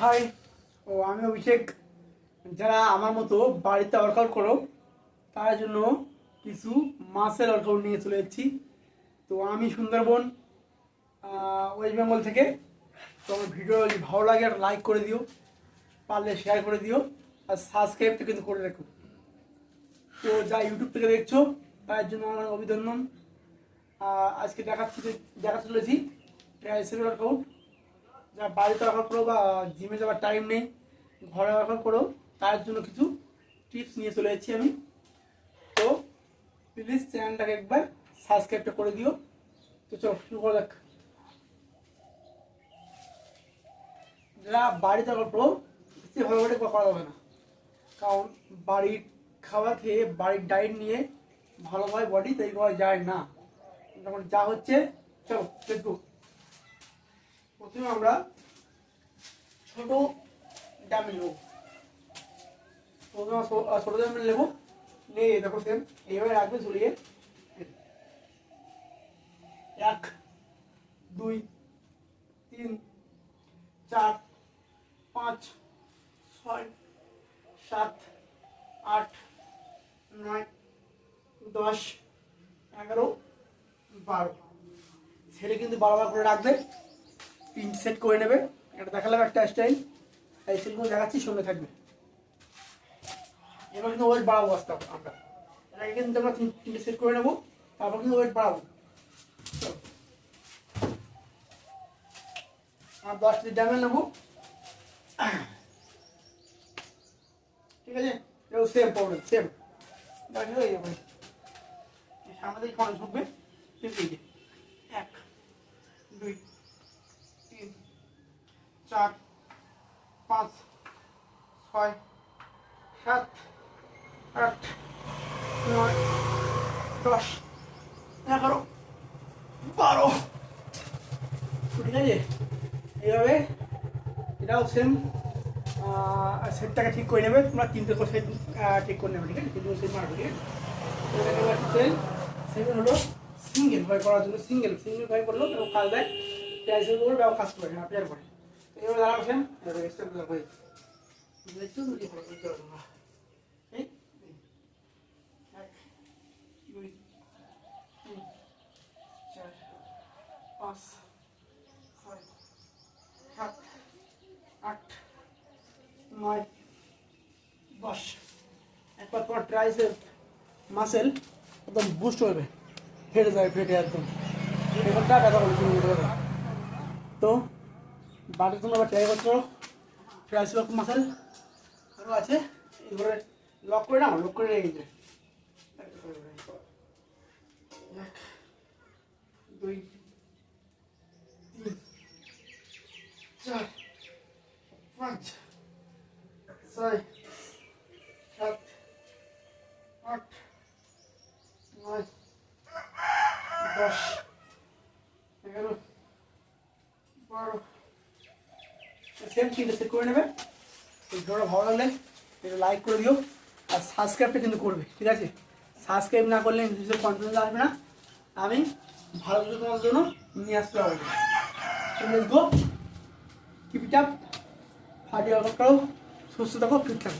High, আমি অভিষেক। যারা আমার মতো বাড়িতে ওয়ার্কআউট করো তার জন্য কিছু মাসেল ওয়ার্কআউট নিয়ে চলে এসেছি। তো আমি সুন্দরবন, ওয়েস্ট বেঙ্গল থেকে। তো আমার ভিডিও যদি ভালো লাগে একটা লাইক করে দিও, পারলে শেয়ার করে দিও, আর সাবস্ক্রাইবটা কিন্তু করে রাখো। তো যা ইউটিউব থেকে দেখছো তার জন্য আমার অভিনন্দন। আজকে দেখা চলেছি ট্রাইসেল ওয়ার্কআউট। যা বাড়িতে ওয়ার্কআউট করো বা জিমে যাওয়ার টাইম নেই, ঘরে ওয়ার্কআউট করো, তার জন্য কিছু টিপস নিয়ে চলে এসেছি আমি। তো প্লিজ চ্যানেলটাকে একবার সাবস্ক্রাইবটা করে দিও। তো চলো শুরু করা যাক। যারা বাড়িতে ওয়ার্কআউট করো বেশি ভালোভাবে করা যাবে না, কারণ বাড়ির খাবার খেয়ে বাড়ির ডায়েট নিয়ে ভালোভাবে বডি তৈরি করা যায় না। তখন যা হচ্ছে, চলো দেখবো। প্রথমে আমরা ছোট ডাম্বেল নেবো। প্রথমে ছোট ডাম্বেল নেবো, নিয়ে দেখো সেম এইভাবে রাখবে ঝুলিয়ে। 1 2 3 4 5 6 7 8 9 10 11 12 ছেড়ে কিন্তু 12 করে রাখবে। 3 সেট করে নেবে। এটা দেখালাম একটা স্টাইল, এই সেটগুলো দেখাচ্ছি, সঙ্গে থাকবে। এবার কিন্তু ওয়েট বাড়াবো আস্তে আমরা। এটাকে কিন্তু আমরা 3টে সেট করে নেবো, তারপর কিন্তু ওয়েট বাড়াবো। আর 10টি ডাম্বেল নেবো, ঠিক আছে? এটাও সেম প্রবলেম, সেম সামনে থেকে খরচ ঢুকবে। 1 2 3 4 5 6 7 8 9 10 11 12, ঠিক আছে? এইভাবে এটাও সেম সেটটাকে ঠিক করে নেবে। তোমরা 3টে করে সেট ঠিক করে নেবে, ঠিক আছে? 3টে সেট মারবে, ঠিক আছে? সেভেন হলো সিঙ্গেল ভাবে করার জন্য, সিঙ্গেল ভাবে করলো এবং কাজ দেয় ট্রাইসেল করবে এবং কাজ করে পেয়ার করে। এইভাবে দাঁড়াবেন, স্টেপ হয়ে দেখছো দুটি ভালো করে করো তোমরা। এই 1 2 3 4 5 6 7 8 9 10। একবার তোমার ট্রাইসেল মাসেল একদম বুস্ট হবে, ফেটে যাবে, ফেটে একদম এখানটা ব্যথা করবে। তো বাড়িতে তোমরা আবার ট্রাই করছো ট্রাইসেল মাসেল আরও আছে, এইভাবে লক করে নাও, লক করে রেখে যায়। 1 2 3 4 5 6 7 8 9 10 11 12। সেম 3টে সেট করে নেবে। এই ভিডিওটা ভালো লাগলে এটা লাইক করে দিও, আর সাবস্ক্রাইবটা কিন্তু করবে, ঠিক আছে? সাবস্ক্রাইব না করলে নিজের কনফিডেন্স আসবে না। আমি ভালো কিছু তোমার জন্য নিয়ে আসতে হবে। Let's go, keep it up, ফাটিয়ে করো, সুস্থ থাকো, ফিট থাকো।